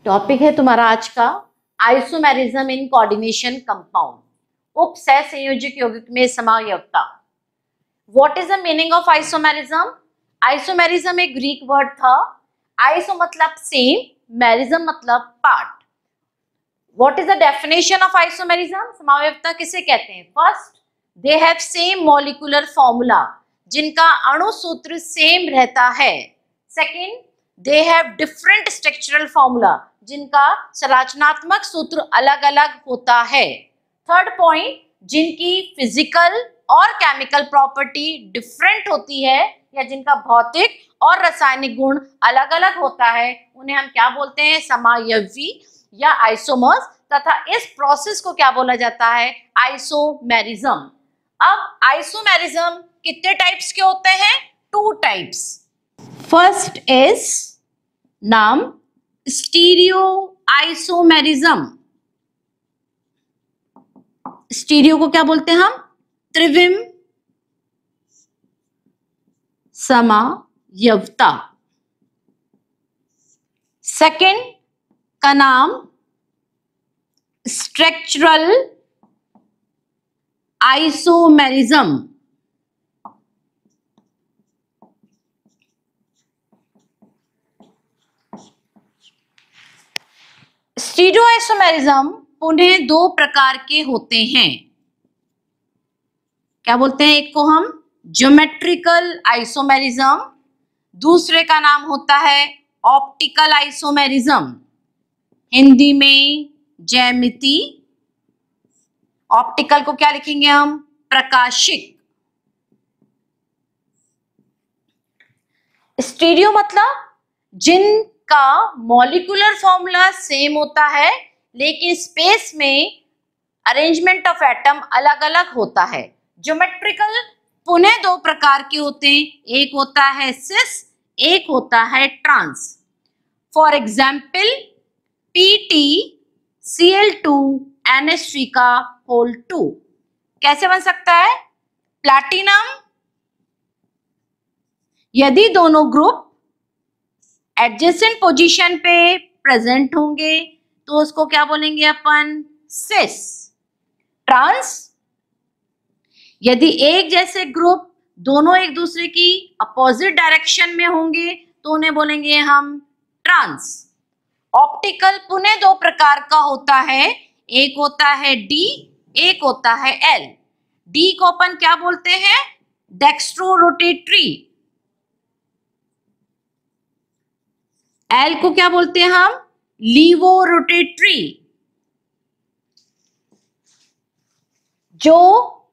Topic है तुम्हारा आज का आइसोमेरिज्म इन कोऑर्डिनेशन कंपाउंड, उप सह संयोजक यौगिक में समावयवता। What is the meaning of isomerism? Isomerism एक ग्रीक वर्ड था। आइसो मतलब सेम, मेरिज्म मतलब part. What is the definition of isomerism? समावयवता किसे कहते हैं? First, they have same molecular formula, जिनका अणु सूत्र सेम रहता है। Second, they have different structural formula, जिनका संरचनात्मक सूत्र अलग अलग होता है। थर्ड पॉइंट, जिनकी फिजिकल और केमिकल प्रॉपर्टी डिफरेंट होती है या जिनका भौतिक और रासायनिक गुण अलग अलग होता है, उन्हें हम क्या बोलते हैं? समावयवी या आइसोमर्स। तथा इस प्रोसेस को क्या बोला जाता है? आइसोमेरिज्म। अब आइसोमेरिज्म कितने टाइप्स के होते हैं? 2 टाइप्स। फर्स्ट इज नाम स्टीरियो आइसोमेरिज्म। स्टीरियो को क्या बोलते हैं हम? त्रिविम समावयवता। सेकंड का नाम स्ट्रक्चरल आइसोमेरिज्म। स्टीरियो आइसोमेरिज्म पुनः 2 प्रकार के होते हैं। क्या बोलते हैं? एक को हम ज्योमेट्रिकल आइसोमेरिज्म, दूसरे का नाम होता है ऑप्टिकल आइसोमेरिज्म, हिंदी में ज्यामिति। ऑप्टिकल को क्या लिखेंगे हम? प्रकाशिक। स्टीरियो मतलब जिनका मॉलिक्यूलर फॉर्मूला सेम होता है लेकिन स्पेस में अरेंजमेंट ऑफ एटम अलग अलग होता है। ज्योमेट्रिकल पुनः 2 प्रकार के होते हैं, एक होता है सिस, एक होता है ट्रांस। फॉर एग्जाम्पल PtCl2NH3 का होल 2 कैसे बन सकता है? प्लैटिनम। यदि दोनों ग्रुप एडजेसेंट पोजीशन पे प्रेजेंट होंगे तो उसको क्या बोलेंगे अपन? सिस। ट्रांस, यदि एक जैसे ग्रुप दोनों एक दूसरे की अपोजिट डायरेक्शन में होंगे तो उन्हें बोलेंगे हम ट्रांस। ऑप्टिकल पुनः 2 प्रकार का होता है, एक होता है डी, एक होता है एल। डी को अपन क्या बोलते हैं? Dextro rotatory. एल को क्या बोलते हैं हम? Levo rotatory. जो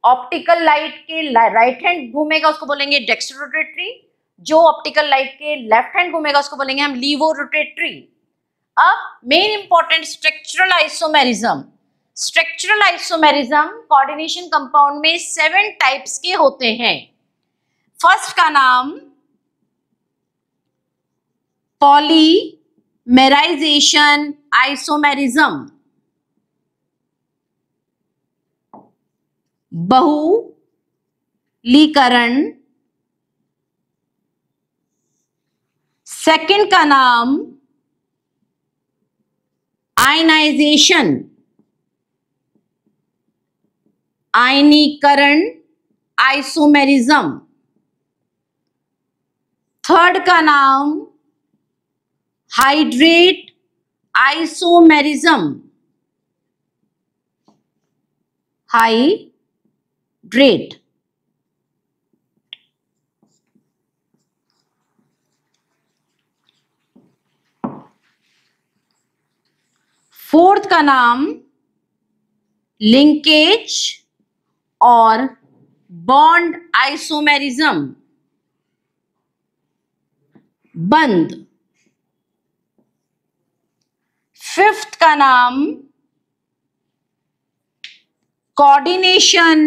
ऑप्टिकल लाइट के राइट हैंड घूमेगा उसको बोलेंगे डेक्स्ट्रो रोटेटरी, जो ऑप्टिकल लाइट के लेफ्ट हैंड घूमेगा उसको बोलेंगे हम लीवो रोटेटरी। अब main important structural isomerism. Structural isomerism coordination compound में 7 टाइप्स के होते हैं। फर्स्ट का नाम पॉलीमेराइजेशन आइसोमेरिज्म, बहुलीकरण। सेकंड का नाम आयनाइजेशन, आयनीकरण आइसोमेरिज्म। थर्ड का नाम हाइड्रेट आइसोमेरिज्म, हाइड्रेट। फोर्थ का नाम लिंकेज और बॉन्ड आइसोमेरिज्म, बंद। फिफ्थ का नाम कोऑर्डिनेशन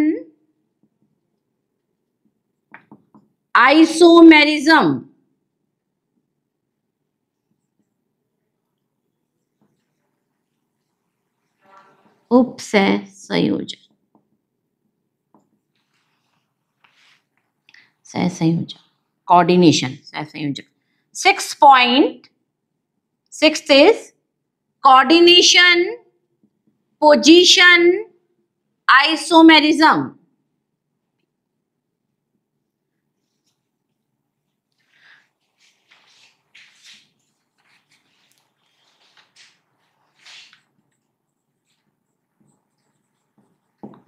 आइसोमेरिज्म, उपसह संयोजन। सहसंयोजक, कोऑर्डिनेशन, सहसंयोजक। 6th is coordination, position, isomerism.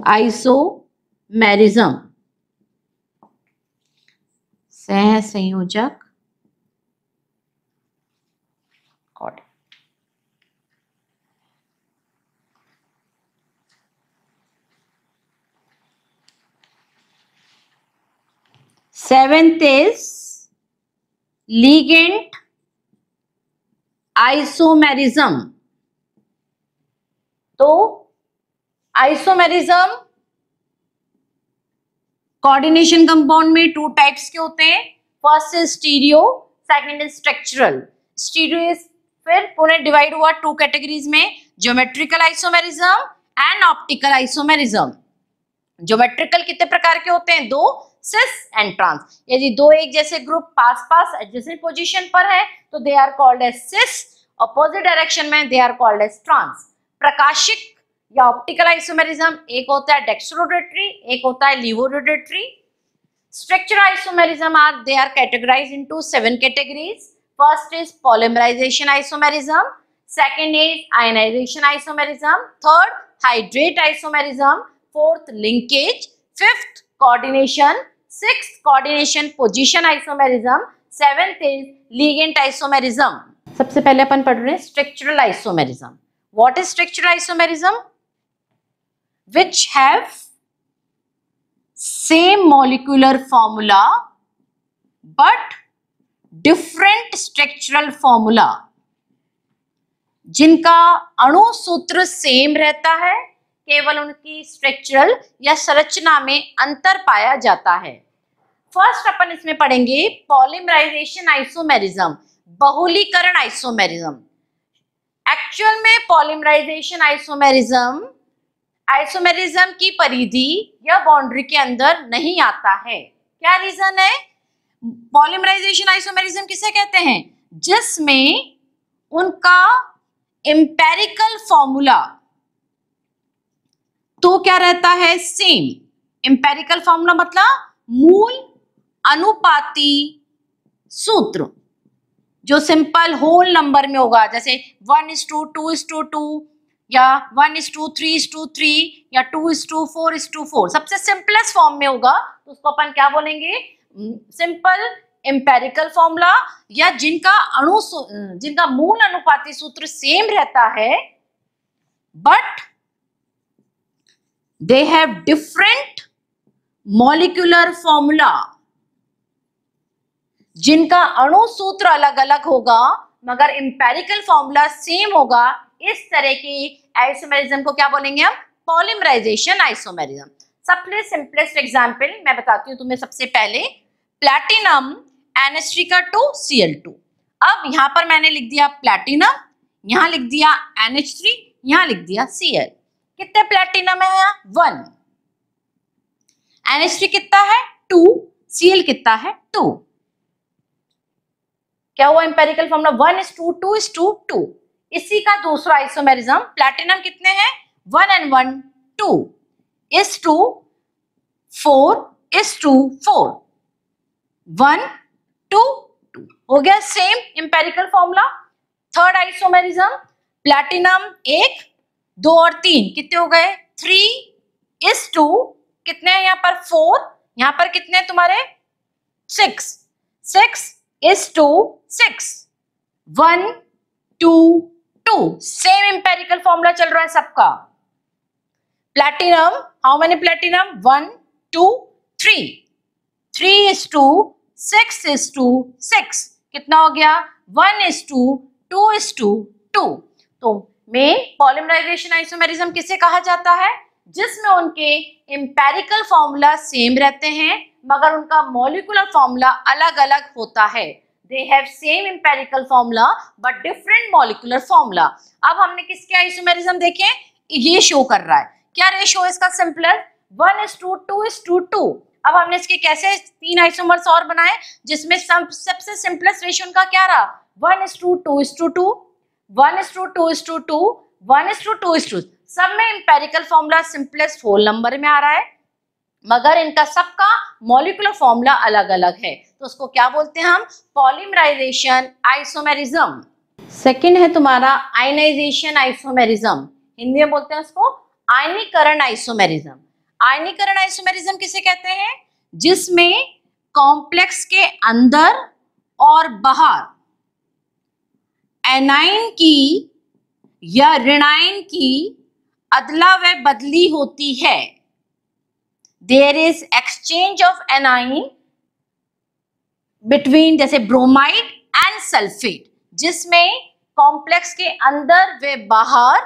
Isomerism, सह संयोजक, सेवेंथ इज लिगेंड आइसोमेरिज्म। तो आइसोमेरिज्म कोऑर्डिनेशन कंपाउंड में टू टाइप्स के होते हैं। First is stereo, second is structural. Stereo is फिर पुनः डिवाइड हुआ टू कैटेगरीज में, geometrical isomerism and optical isomerism. Geometrical कितने प्रकार के होते हैं? दो, सिस एंड ट्रांस। यदि दो एक जैसे ग्रुप पास पास एडजेसेंट पोजीशन पर है तो they are called as cis, opposite direction में they are called as trans. प्रकाशिक या ऑप्टिकल आइसोमेरिज्म एक होता है डेक्स्ट्रोरोटेटरी, एक होता है laevorotatory. Structural isomerism are they are categorised into 7 categories. First is polymerisation isomerism, second is ionisation isomerism, third hydrate isomerism, fourth linkage, fifth coordination, sixth coordination position isomerism, seventh is ligand isomerism. सबसे पहले अपन पढ़ रहे हैं structural isomerism. What is structural isomerism? which have same molecular formula but different structural formula, जिनका अणु सूत्र same रहता है, केवल उनकी स्ट्रक्चरल या संरचना में अंतर पाया जाता है। फर्स्ट अपन इसमें पढ़ेंगे पॉलीमराइजेशन आइसोमेरिज्म, बहुलीकरण आइसोमेरिज्म। एक्चुअल में पॉलीमराइजेशन आइसोमेरिज्म की परिधि या बाउंड्री के अंदर नहीं आता है। क्या रीजन है? पॉलीमराइजेशन आइसोमेरिज्म किसे कहते हैं? जिसमें उनका एम्पेरिकल फॉर्मूला तो क्या रहता है? सेम। एम्पेरिकल फॉर्मूला मतलब मूल अनुपाती सूत्र, जो सिंपल होल नंबर में होगा, जैसे 1:2:2 या 1:3:3 या 2:4:4, सबसे सिंपलेस्ट फॉर्म में होगा तो उसको अपन क्या बोलेंगे? सिंपल एम्पेरिकल फॉर्मूला, या जिनका मूल अनुपाती सूत्र सेम रहता है but they have different molecular formula, जिनका अणु सूत्र अलग अलग होगा मगर एम्पेरिकल फॉर्मूला सेम होगा। इस तरह की आइसोमेरिज्म को क्या बोलेंगे हम? Polymerisation isomerism. सबसे सिंपलेस्ट एग्जांपल मैं बताती हूँ तुम्हें। सबसे पहले प्लैटिनम NH3 का 2Cl2। अब यहां पर मैंने लिख दिया प्लैटिनम, यहां लिख दिया NH3, यहां लिख दिया Cl। कितने प्लैटिनम है यहाँ? 1। NH3 कितना है? 2। Cl कितना है? 2। क्या हुआ? Empirical formula 1:2:2। इसी का दूसरा आइसोमेरिज्म, प्लैटिनम कितने हैं? 1 and 1 2:4 4:4 1 2 2 हो गया। Same empirical formula. Third isomerism, platinum 1 2 और 3 कितने हो गए? 3:2 कितने हैं यहाँ पर? 4। यहाँ पर कितने हैं तुम्हारे? 6 6:6 1 2 2। सेम एम्पेरिकल फॉर्मूला चल रहा है सबका। Platinum, how many platinum? 1 2 3 3:6:6 कितना हो गया? 1:2:2। तो में पॉलीमराइजेशन आइसोमेरिज्म किसे कहा जाता है? जिसमें उनके एम्पेरिकल फॉर्मूला सेम रहते हैं मगर उनका मॉलिक्यूलर फॉर्मूला अलग अलग होता है। They have same empirical formula but different molecular formula। अब हमने किसके आइसोमेरिज्म देखे? ये शो कर रहा है। क्या रेशो इसका? सिंपलर 1:2:2। अब हमने इसके कैसे 3 आइसोमर्स और बनाए जिसमें सबसे सिंपलेस्ट रेशो उनका क्या रहा? 1:2:2। 1:2:2, 1:2:2, सब में empirical formula simplest whole number में आ रहा है, मगर इनका सबका मॉलिक्यूलर फॉर्मूला अलग अलग है, तो उसको क्या बोलते हैं हम? Polymerisation isomerism. सेकंड है तुम्हारा आयनाइजेशन आइसोमेरिज्म, हिंदी में बोलते हैं उसको आयनीकरण आइसोमेरिज्म। आयनीकरण आइसोमेरिज्म किसे कहते हैं? जिसमें कॉम्प्लेक्स के अंदर और बाहर एनाइन की या ऋणायन की अदला व बदली होती है। There is exchange of anion between, जैसे ब्रोमाइड एंड सल्फेट, जिसमें कॉम्प्लेक्स के अंदर व बाहर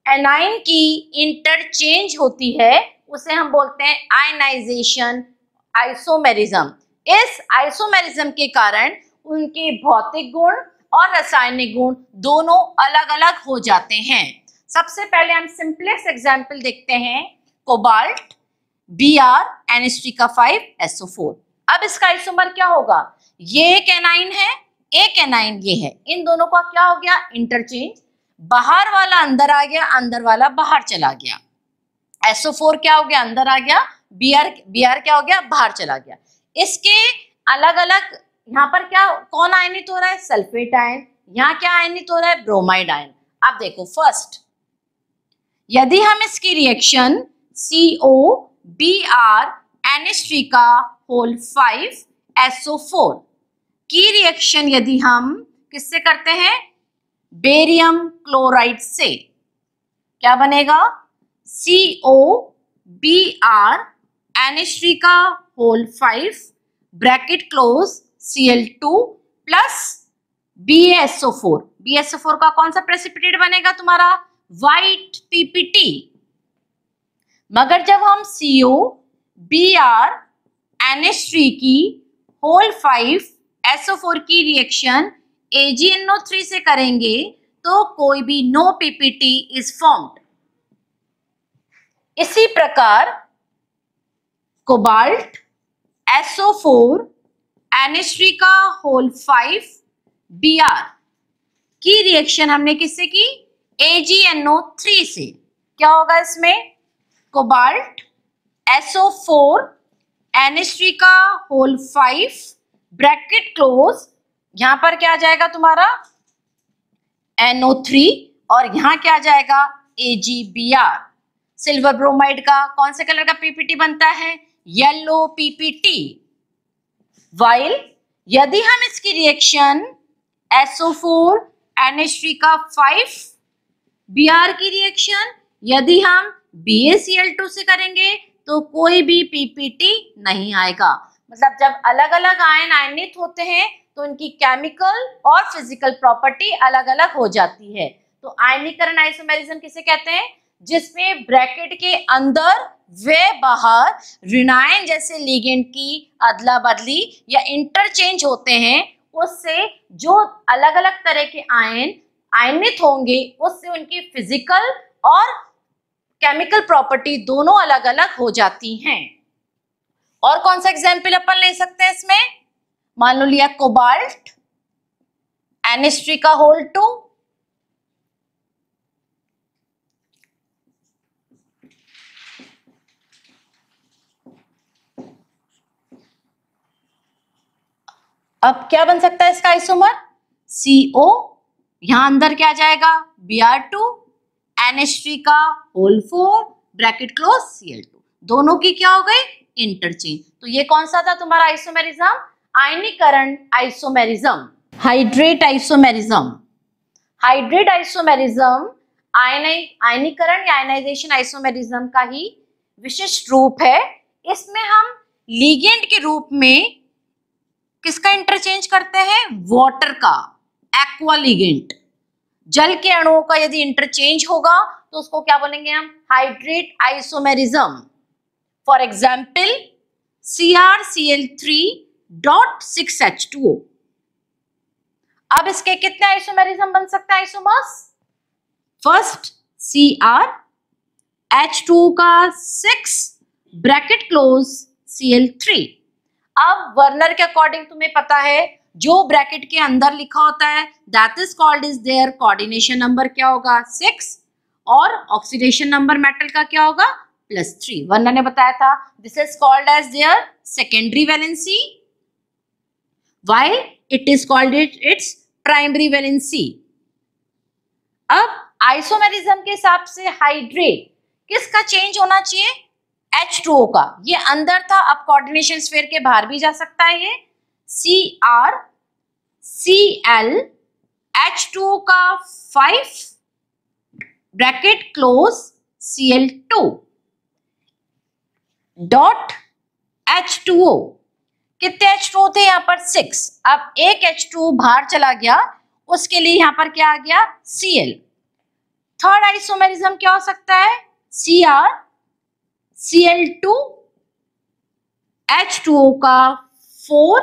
एनाइन की इंटरचेंज होती है, उसे हम बोलते हैं आयनाइजेशन आइसोमेरिज्म। इस आइसोमेरिज्म के कारण उनके भौतिक गुण और रासायनिक गुण दोनों अलग अलग हो जाते हैं। सबसे पहले हम सिंपलेस्ट एग्जांपल देखते हैं, कोबाल्ट Br NH3 का 5SO4। अब इसका आइसोमर क्या होगा? ये एक एनाइन है, एक एनाइन ये है, इन दोनों का क्या हो गया? इंटरचेंज, बाहर वाला अंदर आ गया, अंदर वाला बाहर चला गया। SO4 क्या हो गया? अंदर आ गया। Br क्या हो गया? बाहर चला गया। इसके अलग अलग यहाँ पर क्या कौन आयनित हो रहा है? Sulphate ion. यहाँ क्या आयनित हो रहा है? Bromide ion. अब देखो फर्स्ट, यदि हम इसकी रिएक्शन COBr NH3 का 5SO4 की रिएक्शन यदि हम किससे करते हैं? बेरियम क्लोराइड से, क्या बनेगा? COBr NH3 का 5 bracket close Cl2 plus BaSO4। BaSO4 का कौन सा प्रेसिपिटेट बनेगा तुम्हारा? White PPT। मगर जब हम COBr NH3 की 5SO4 की रिएक्शन AgNO3 से करेंगे तो कोई भी नो PPT इज फॉर्म्ड। इसी प्रकार कोबाल्ट SO4 NH3 का 5Br की रिएक्शन हमने किससे की? AgNO3 से। क्या होगा इसमें? कोबाल्ट SO4 NH3 का 5 ब्रैकेट क्लोज, यहां पर क्या आ जाएगा तुम्हारा? NO3 और यहां क्या आ जाएगा? AgBr। सिल्वर ब्रोमाइड का कौन से कलर का PPT बनता है? Yellow PPT। वाइल यदि हम इसकी रिएक्शन SO4 NH3 का 5Br की रिएक्शन यदि हम BaCl2 से करेंगे तो कोई भी PPT नहीं आएगा। मतलब जब अलग अलग आयन आयनित होते हैं तो उनकी केमिकल और फिजिकल प्रॉपर्टी अलग अलग हो जाती है। तो आयनीकरण आइसोमेरिज्म किसे कहते हैं? जिसमें ब्रैकेट के अंदर व बाहर ऋणायन जैसे लिगेंड की अदला बदली या इंटरचेंज होते हैं, उससे जो अलग अलग तरह के आयन आयनित होंगे उससे उनकी फिजिकल और केमिकल प्रॉपर्टी दोनों अलग अलग हो जाती हैं। और कौन सा एग्जाम्पल अपन ले सकते हैं इसमें? मान लो लिया कोबाल्ट NH3 का 2। अब क्या बन सकता है इसका आइसोमर? CO, यहां अंदर क्या जाएगा? Br2 NH3 का 4 ब्रैकेट क्लोज Cl2, दोनों की क्या हो गई? इंटरचेंज। तो ये कौन सा था तुम्हारा आइसोमेरिज्म? आयनीकरण isomerism. Hydrate isomerism. Hydrate isomerism आयनीकरण या आयनाइजेशन आइसोमेरिज्म का ही विशिष्ट रूप है। इसमें हम लिगेंड के रूप में किसका इंटरचेंज करते हैं? वाटर का, एक्वा लिगेंड। जल के अणुओं का यदि इंटरचेंज होगा तो उसको क्या बोलेंगे हम? Hydrate isomerism. For example CrCl3.6H2O। अब इसके कितने आइसोमेरिज्म बन सकते हैं? आइसोमर्स फर्स्ट CrH2 का 6 ब्रैकेट क्लोज Cl3। अब वर्नर के अकॉर्डिंग तुम्हें पता है जो ब्रैकेट के अंदर लिखा होता है that is called is their coordination number क्या होगा 6 और ऑक्सीडेशन नंबर मेटल का क्या होगा +3। वरना ने बताया था this is called as their secondary valency while it is called its primary valency. अब आइसोमेरिज्म के हिसाब से हाइड्रेट किसका चेंज होना चाहिए H2O का। ये अंदर था, अब कोऑर्डिनेशन स्फीयर के बाहर भी जा सकता है। ये Cr Cl H2O का 5 bracket close Cl2 dot H2O। कितने H2O थे यहाँ पर 6। अब एक H2O बाहर चला गया, उसके लिए यहाँ पर क्या आ गया Cl। थर्ड आइसोमेरिज्म क्या हो सकता है Cr Cl2 H2O का 4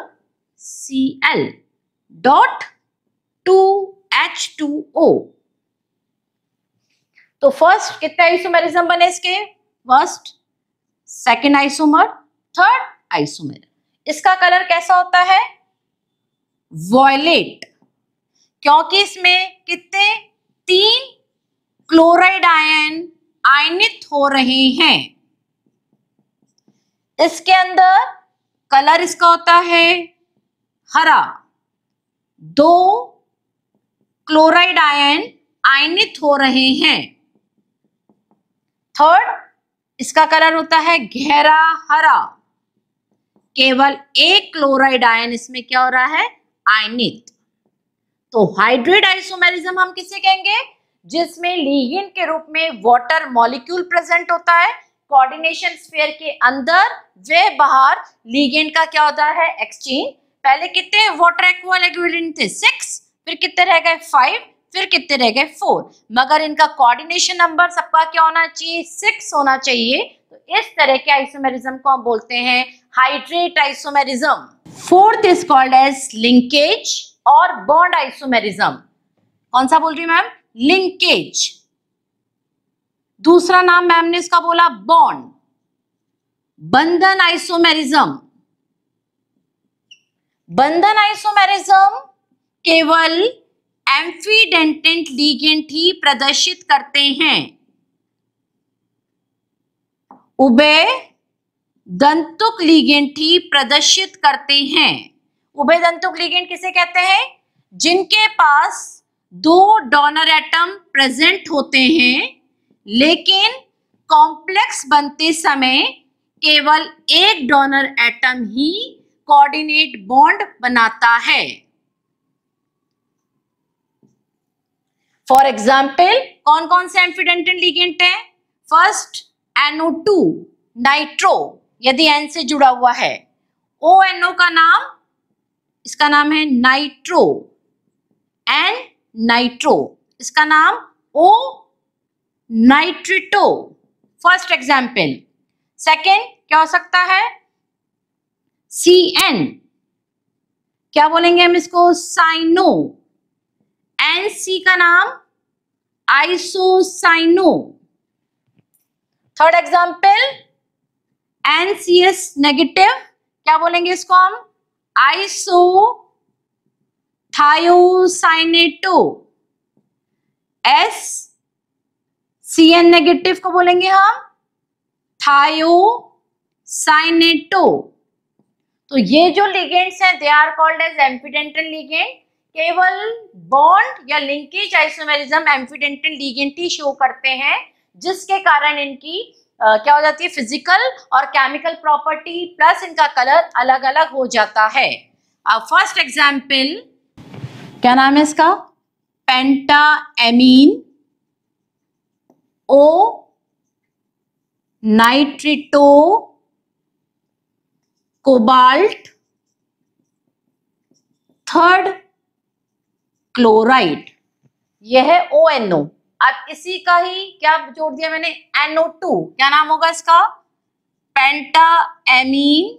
Cl डॉट 2 H2O। तो फर्स्ट कितने आइसोमेरिज्म बने इसके first second isomer third isomer. इसका कलर कैसा होता है वॉयलेट, क्योंकि इसमें कितने 3 क्लोराइड आयन आयनित हो रहे हैं। इसके अंदर कलर इसका होता है हरा, 2 क्लोराइड आयन आयनित हो रहे हैं। थर्ड इसका कलर होता है गहरा हरा, केवल एक क्लोराइड आयन इसमें क्या हो रहा है आयनित। तो हाइड्रेट आइसोमेरिज्म हम किसे कहेंगे जिसमें लिगेंड के रूप में वाटर मॉलिक्यूल प्रेजेंट होता है कोऑर्डिनेशन स्फीयर के अंदर, वे बाहर लिगेंड का क्या होता है एक्सचेंज। पहले कितने वाटर एक्वा लिगेंड थे 6, फिर कितने रह गए 5, फिर कितने रह गए 4, मगर इनका कोऑर्डिनेशन नंबर सबका क्या होना चाहिए 6 होना चाहिए। तो इस तरह के आइसोमेरिज्म को हम बोलते हैं hydrate isomerism. Fourth is called as linkage और बॉन्ड आइसोमेरिज्म। कौन सा बोल रही मैम लिंकेज, दूसरा नाम मैम ने इसका बोला बॉन्ड। बंधन आइसोमेरिज्म, बंधन आइसोमेरिज्म केवल एम्फीडेंटेंट लिगेंड ही प्रदर्शित करते हैं। उभय दंतुक लिगेंड ही प्रदर्शित करते हैं। उभय दंतुक लिगेंड किसे कहते हैं जिनके पास 2 डोनर एटम प्रेजेंट होते हैं, लेकिन कॉम्प्लेक्स बनते समय केवल एक डोनर एटम ही कोऑर्डिनेट बॉन्ड बनाता है। फॉर एग्जाम्पल कौन कौन से एम्फीडेंटेंट लिगेंड है फर्स्ट NO2 नाइट्रो, यदि N से जुड़ा हुआ है। ONO का नाम, इसका नाम है नाइट्रो, N नाइट्रो, इसका नाम O nitrito. First example. Second क्या हो सकता है CN, क्या बोलेंगे हम इसको साइनो, NC का नाम isocyano. Third example NCS negative, क्या बोलेंगे इसको हम आइसो थायोसाइनेटो। SCN नेगेटिव को बोलेंगे हम थायोसाइनेटो। तो ये जो लिगेंड्स हैं they are called as ambidentate ligand. केवल बॉन्ड या लिंकेज आइसोमेरिज्म एम्फीडेंटल लिगेंड ही शो करते हैं, जिसके कारण इनकी क्या हो जाती है फिजिकल और केमिकल प्रॉपर्टी प्लस इनका कलर अलग अलग हो जाता है। अब फर्स्ट एग्जाम्पल क्या नाम है इसका पेंटाएमीन ओ नाइट्रिटो कोबाल्ट थर्ड क्लोराइड, यह है ONO। अब इसी का ही क्या जोड़ दिया मैंने NO2, क्या नाम होगा इसका पेंटाएमीन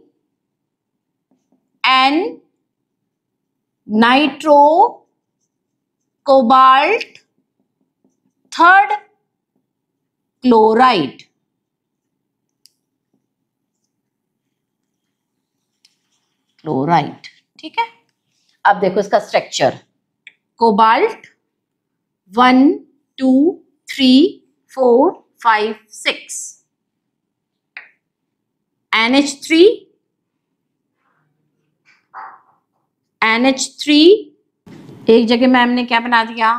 N nitro cobalt third chloride. Chloride, ठीक है। अब देखो इसका स्ट्रक्चर, कोबाल्ट 1 2 3 4 5 6, NH3 एक जगह मैम ने क्या बना दिया,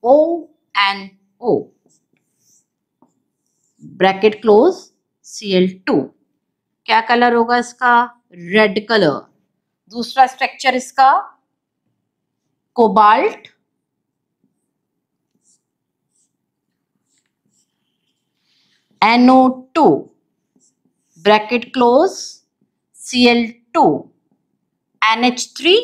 ONO, ब्रैकेट क्लोज, Cl2, क्या कलर होगा इसका, रेड कलर। दूसरा स्ट्रक्चर इसका, cobalt NO2, bracket close, Cl2, NH3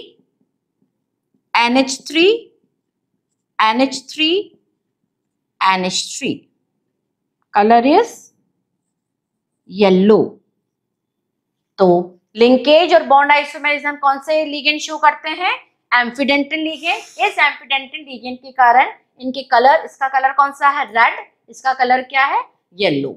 NH3, colour is yellow. तो लिंकेज और बॉन्ड आइसोमेरिज्म कौन से लिगेंड शो करते हैं, एम्फिडेंटिन लिगेंड। इस एम्फिडेंटिन लिगेंड के कारण इनके कलर, इसका कलर कौन सा है, रेड, इसका कलर क्या है, येलो।